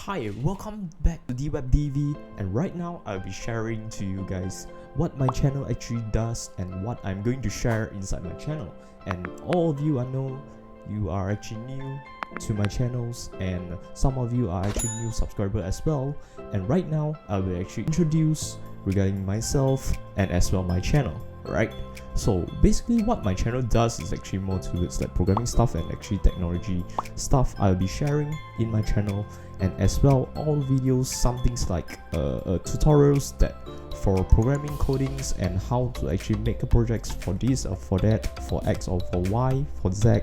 Hi, welcome back to D-Webdev, and right now I'll be sharing to you guys what my channel actually does and what I'm going to share inside my channel. And all of you, I know you are actually new to my channels, and some of you are actually new subscribers as well. And right now I will actually introduce regarding myself and as well my channel, right? So basically what my channel does is actually more towards like programming stuff and actually technology stuff I'll be sharing in my channel, and as well all videos, some things like tutorials that for programming codings and how to actually make a projects for this or for that, for X or for Y, for Z,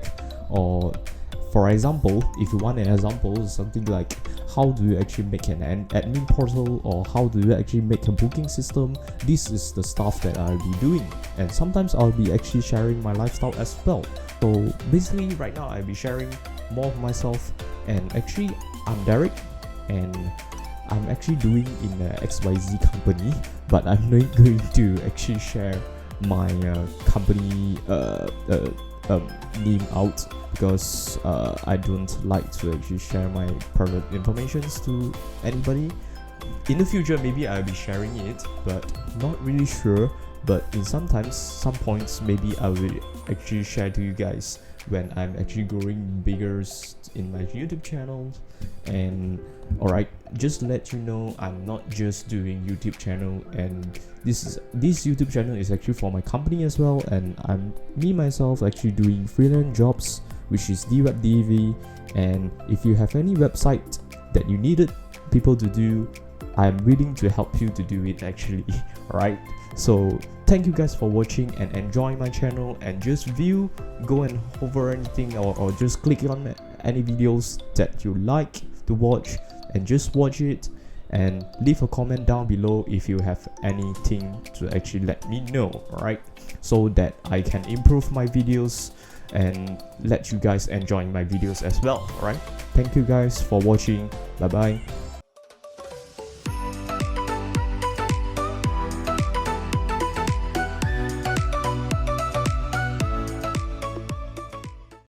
or for example, if you want an example, something like how do you actually make an admin portal, or how do you actually make a booking system. This is the stuff that I'll be doing, and sometimes I'll be actually sharing my lifestyle as well. So basically right now I'll be sharing more of myself, and actually I'm Derrick, and I'm actually doing in a XYZ company, but I'm not going to actually share my company name out, because I don't like to actually share my private informations to anybody. In the future maybe I'll be sharing it, but not really sure. But in some points maybe I will actually share to you guys when I'm actually growing bigger in my YouTube channel. And alright, just to let you know, I'm not just doing YouTube channel, and this YouTube channel is actually for my company as well, and I'm myself actually doing freelance jobs, which is D-Webdev. And if you have any website that you needed people to do, I'm willing to help you to do it actually. Alright, so thank you guys for watching and enjoying my channel, and just go and hover anything, or just click on any videos that you like to watch and just watch it, and leave a comment down below if you have anything to actually let me know, alright, so that I can improve my videos and let you guys enjoy my videos as well. Alright, thank you guys for watching. Bye bye.